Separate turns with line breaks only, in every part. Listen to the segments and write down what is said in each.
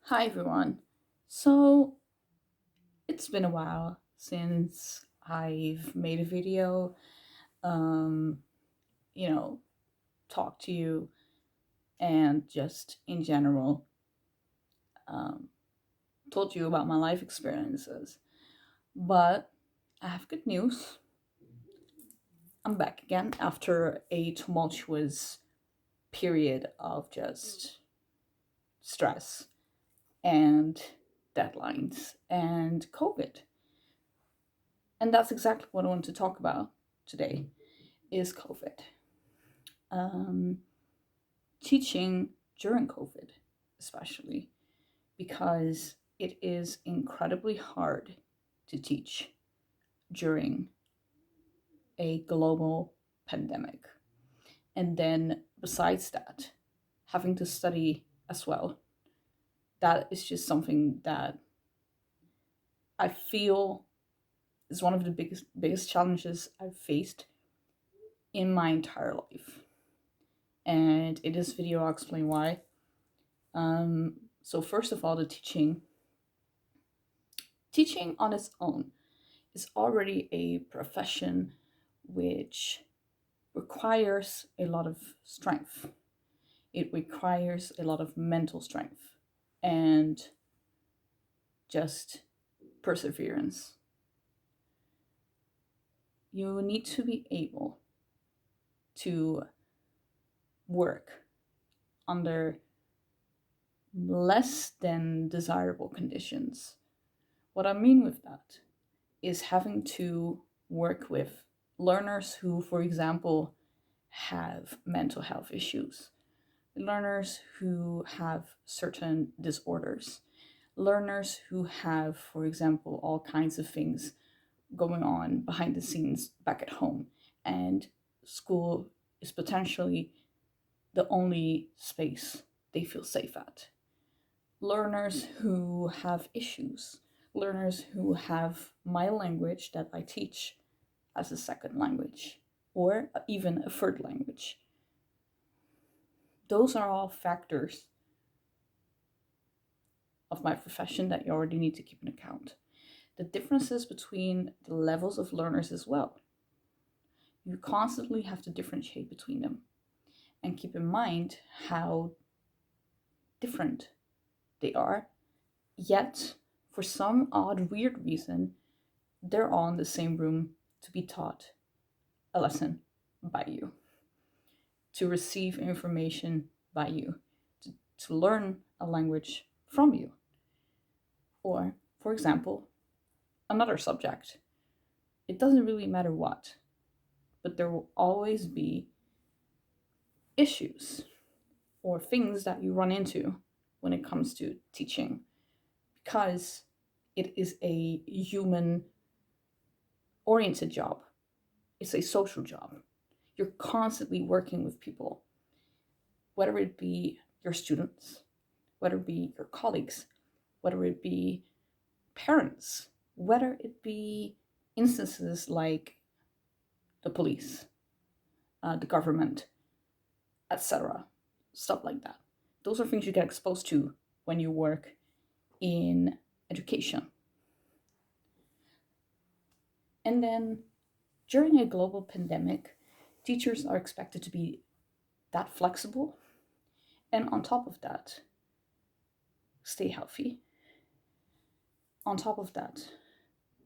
Hi everyone. So it's been a while since I've made a video, um, you know, talked to you and just in general um, told you about my life experiences. But I have good news. I'm back again after a tumultuous period of just stress and deadlines and COVID. And that's exactly what I want to talk about today is COVID. Um, Teaching during COVID, especially because it is incredibly hard to teach during a global pandemic. And then, besides that, having to study as well. That is just something that I feel is one of the biggest challenges I've faced in my entire life. And in this video, I'll explain why. So first of all, the teaching on its own is already a profession which requires a lot of strength. It requires a lot of mental strength and just perseverance. You need to be able to work under less than desirable conditions. What I mean with that is having to work with learners who, for example, have mental health issues, learners who have certain disorders, learners who have, for example, all kinds of things going on behind the scenes back at home, and school is potentially the only space they feel safe at. Learners who have issues, learners who have my language that I teach as a second language or even a third language. Those are all factors of my profession that you already need to keep in account. The differences between the levels of learners as well. You constantly have to differentiate between them and keep in mind how different they are, yet, for some odd, weird reason, they're all in the same room to be taught a lesson by you, to receive information by you, to learn a language from you. Or, for example, another subject. It doesn't really matter what, but there will always be issues or things that you run into when it comes to teaching because it is a human oriented job, it's a social job. You're constantly working with people, whether it be your students, whether it be your colleagues, whether it be parents, whether it be instances like the police, the government, etc. Stuff like that. Those are things you get exposed to when you work in education. And then during a global pandemic, teachers are expected to be that flexible and on top of that, stay healthy. On top of that,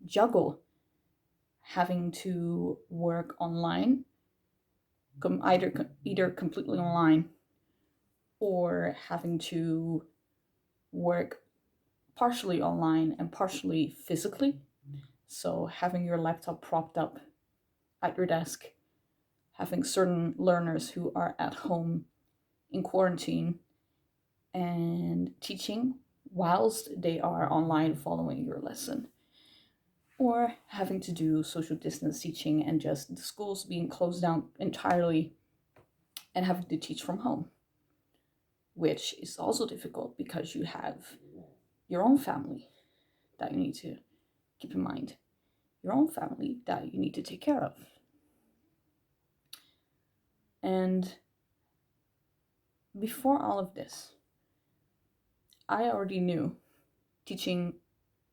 juggle having to work online, either completely online or having to work partially online and partially physically. So having your laptop propped up at your desk, having certain learners who are at home in quarantine and teaching whilst they are online following your lesson, or having to do social distance teaching and just the schools being closed down entirely and having to teach from home, which is also difficult because you have your own family that you need to keep in mind, your own family that you need to take care of. And before all of this, I already knew teaching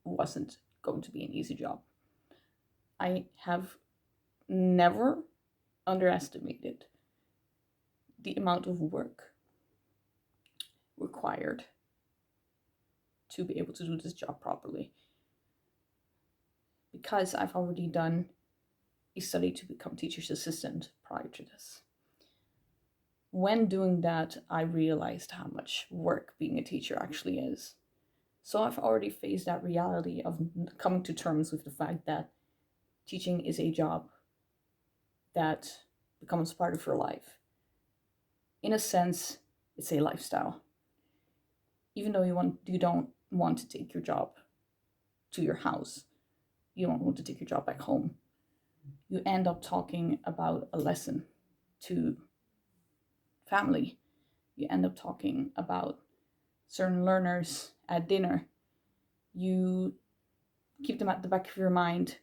wasn't going to be an easy job. I have never underestimated the amount of work required to be able to do this job properly, because I've already done a study to become teacher's assistant prior to this. When doing that, I realized how much work being a teacher actually is. So I've already faced that reality of coming to terms with the fact that teaching is a job that becomes part of your life. In a sense, it's a lifestyle. Even though you don't want to take your job to your house, you don't want to take your job back home, you end up talking about a lesson to family. You end up talking about certain learners at dinner. You keep them at the back of your mind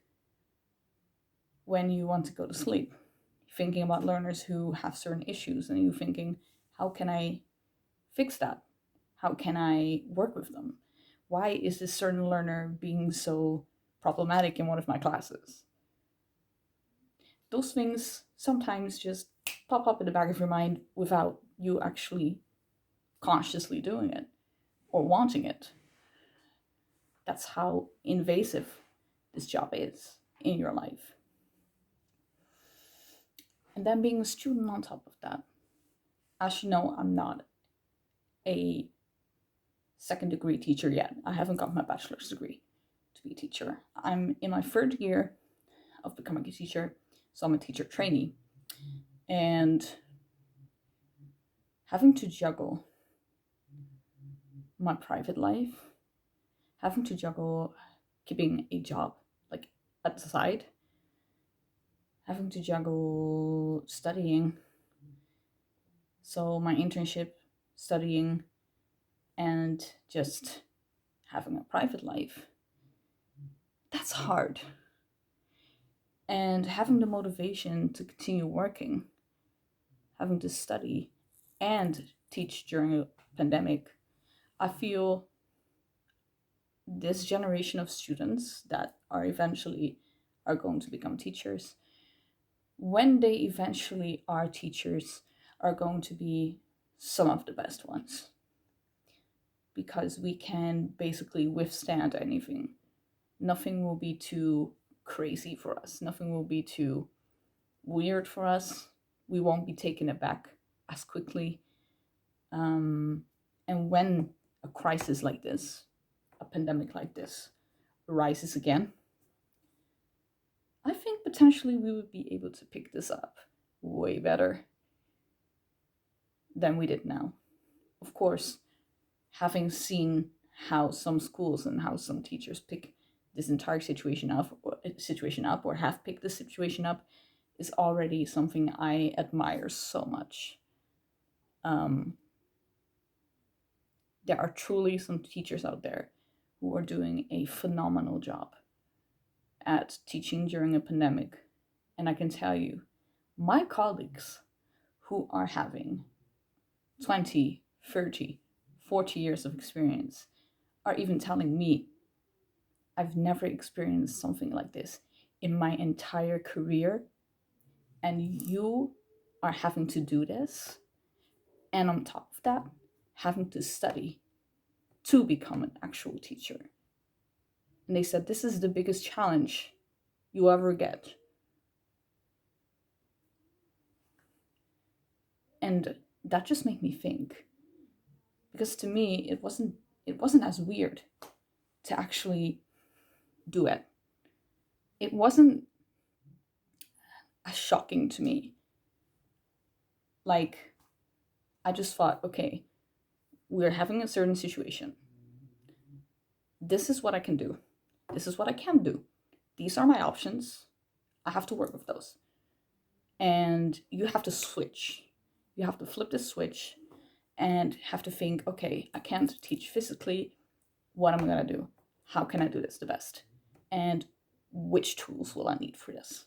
when you want to go to sleep. Thinking about learners who have certain issues, and you thinking, how can I fix that? How can I work with them? Why is this certain learner being so problematic in one of my classes? Those things sometimes just pop up in the back of your mind without you actually consciously doing it or wanting it. That's how invasive this job is in your life. And then being a student on top of that. As you know, I'm not a second degree teacher yet. I haven't got my bachelor's degree to be a teacher. I'm in my third year of becoming a teacher, so I'm a teacher trainee. And having to juggle my private life, having to juggle keeping a job like at the side, having to juggle studying, so my internship, studying, and just having a private life, that's hard. And having the motivation to continue working, having to study and teach during a pandemic, I feel this generation of students that are going to become teachers, when they eventually are teachers, are going to be some of the best ones, because we can basically withstand anything. Nothing will be too crazy for us. Nothing will be too weird for us. We won't be taken aback as quickly. And when a crisis like this, a pandemic like this, arises again, I think potentially we would be able to pick this up way better than we did now. Of course, having seen how some schools and how some teachers pick this entire situation up or have picked the situation up is already something I admire so much. There are truly some teachers out there who are doing a phenomenal job at teaching during a pandemic. And I can tell you, my colleagues who are having 20, 30, 40 years of experience are even telling me, I've never experienced something like this in my entire career, and you are having to do this, and on top of that, having to study to become an actual teacher. And they said, this is the biggest challenge you ever get. And that just made me think, because to me it wasn't as weird to actually do it. It wasn't as shocking to me. Like, I just thought, okay, we're having a certain situation. This is what I can do. This is what I can do. These are my options. I have to work with those. And you have to switch. You have to flip the switch and have to think, okay, I can't teach physically. What am I going to do? How can I do this the best? And which tools will I need for this?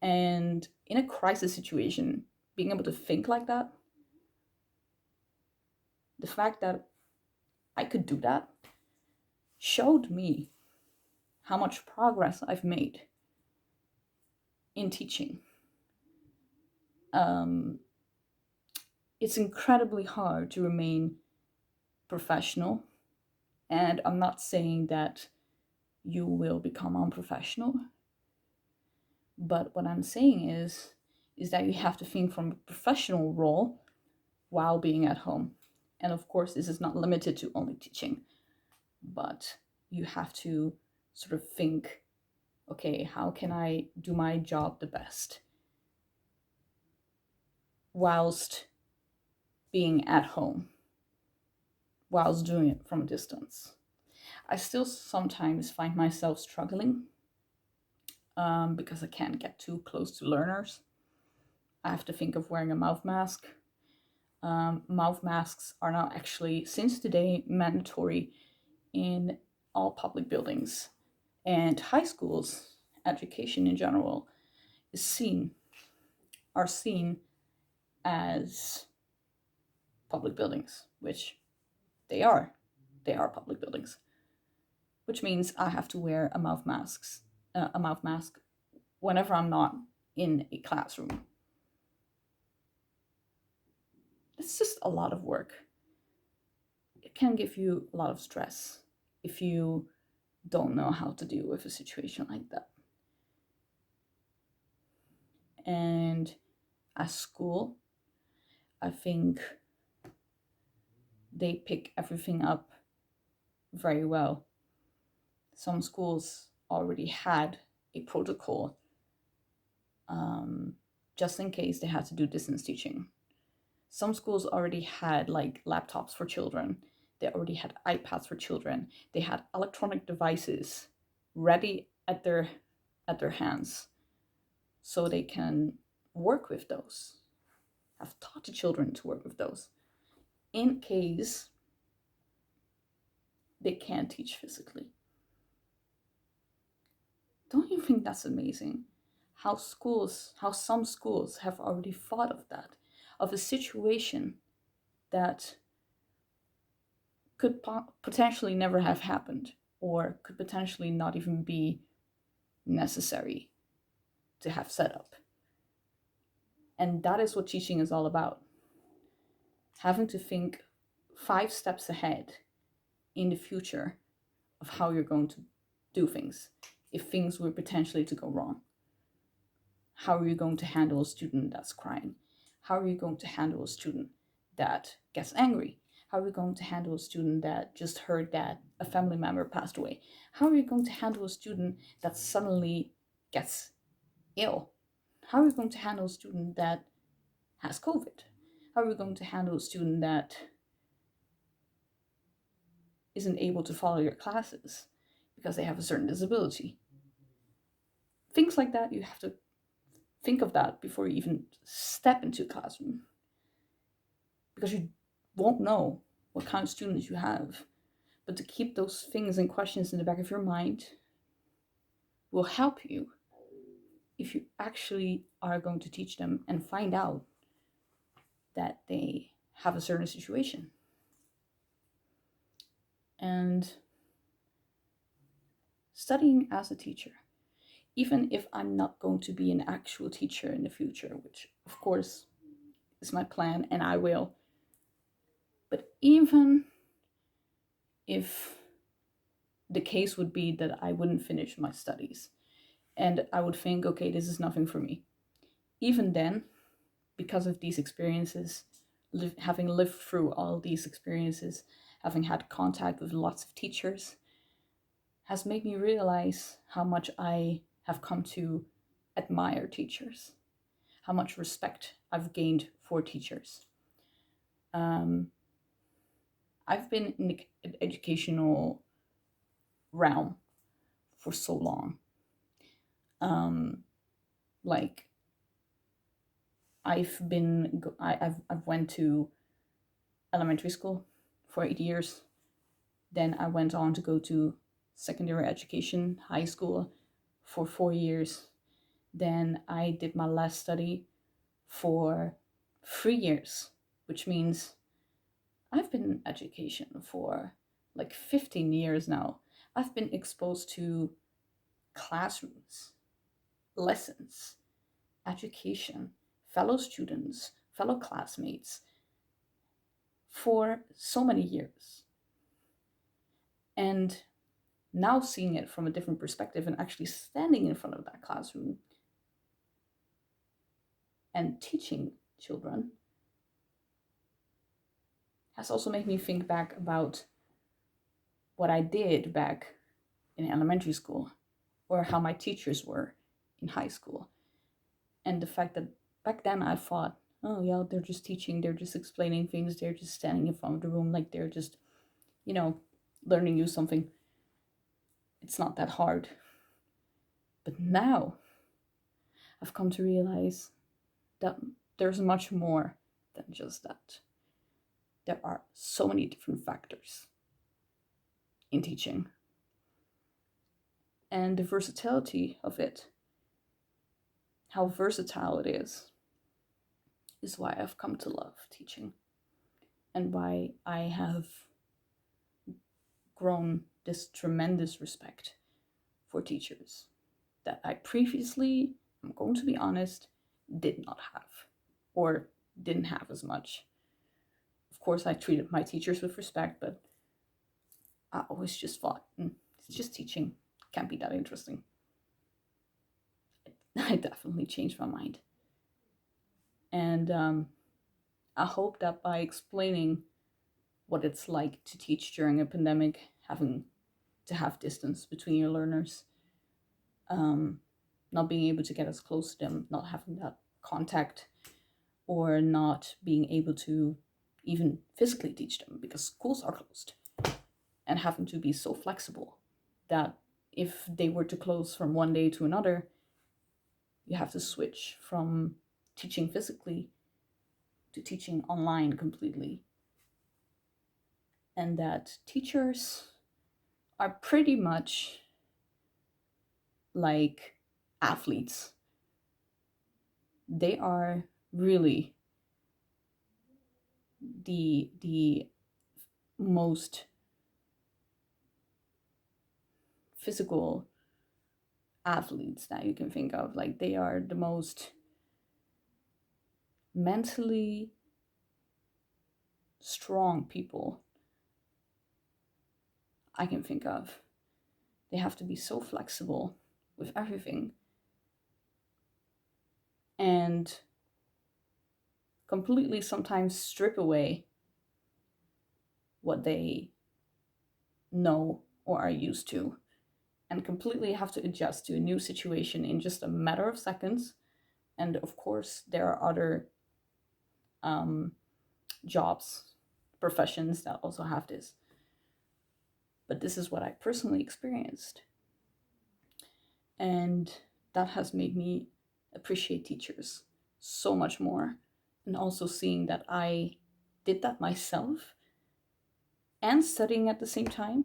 And in a crisis situation, being able to think like that The fact that I could do that showed me how much progress I've made in teaching. Um, it's incredibly hard to remain professional, and I'm not saying that you will become unprofessional, but what I'm saying is that you have to think from a professional role while being at home. And of course, this is not limited to only teaching, but you have to sort of think, okay, how can I do my job the best whilst being at home, whilst doing it from a distance? I still sometimes find myself struggling because I can't get too close to learners. I have to think of wearing a mouth mask. Mouth masks are now actually, since today, mandatory in all public buildings. And high schools, education in general, is are seen as public buildings, which they are. They are public buildings, which means I have to wear a mouth mask whenever I'm not in a classroom. It's just a lot of work. It can give you a lot of stress if you don't know how to deal with a situation like that. And at school, I think they pick everything up very well. Some schools already had a protocol just in case they had to do distance teaching. Some schools already had like laptops for children. They already had iPads for children. They had electronic devices ready at their hands so they can work with those. Have taught the children to work with those in case they can't teach physically. Don't you think that's amazing? How some schools have already thought of that, of a situation that could potentially never have happened or could potentially not even be necessary to have set up. And that is what teaching is all about. Having to think 5 steps ahead in the future of how you're going to do things if things were potentially to go wrong. How are you going to handle a student that's crying? How are you going to handle a student that gets angry? How are you going to handle a student that just heard that a family member passed away? How are you going to handle a student that suddenly gets ill? How are you going to handle a student that has COVID? How are you going to handle a student that isn't able to follow your classes because they have a certain disability? Things like that, you have to think of that before you even step into a classroom, because you won't know what kind of students you have. But to keep those things and questions in the back of your mind will help you if you actually are going to teach them and find out that they have a certain situation. And studying as a teacher, even if I'm not going to be an actual teacher in the future, which of course is my plan and I will, but even if the case would be that I wouldn't finish my studies and I would think, okay, this is nothing for me. Even then, because of these experiences, having lived through all these experiences, having had contact with lots of teachers, has made me realize how much I have come to admire teachers, how much respect I've gained for teachers. I've been in the educational realm for so long. Like I've went to elementary school for 8 years. Then I went on to go to secondary education, high school, for 4 years. Then I did my last study for 3 years, which means I've been in education for like 15 years now. I've been exposed to classrooms, lessons, education, fellow students, fellow classmates for so many years. And now seeing it from a different perspective and actually standing in front of that classroom and teaching children has also made me think back about what I did back in elementary school or how my teachers were in high school. And the fact that back then I thought, oh, yeah, they're just teaching, they're just explaining things, they're just standing in front of the room, like they're just, learning you something. It's not that hard. But now I've come to realize that there's much more than just that. There are so many different factors in teaching. And the versatility of it, how versatile it is why I've come to love teaching and why I have grown this tremendous respect for teachers that I previously, I'm going to be honest, did not have or didn't have as much. Of course, I treated my teachers with respect, but I always just thought, it's just teaching, can't be that interesting. I definitely changed my mind. And I hope that by explaining what it's like to teach during a pandemic, having to have distance between your learners, not being able to get as close to them, not having that contact, or not being able to even physically teach them because schools are closed, and having to be so flexible that if they were to close from one day to another, you have to switch from teaching physically to teaching online completely. And that teachers are pretty much like athletes. They are really the most physical athletes that you can think of. Like they are the most mentally strong people I can think of. They have to be so flexible with everything and completely sometimes strip away what they know or are used to and completely have to adjust to a new situation in just a matter of seconds. And of course, there are other jobs, professions that also have this. But this is what I personally experienced. And that has made me appreciate teachers so much more. And also seeing that I did that myself and studying at the same time,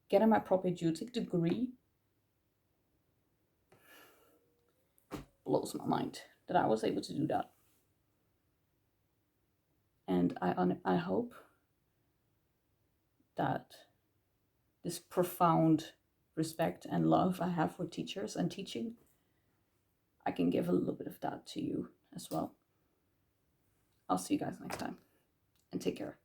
getting my propedeutic degree, blows my mind that I was able to do that. And I hope that this profound respect and love I have for teachers and teaching, I can give a little bit of that to you as well. I'll see you guys next time and take care.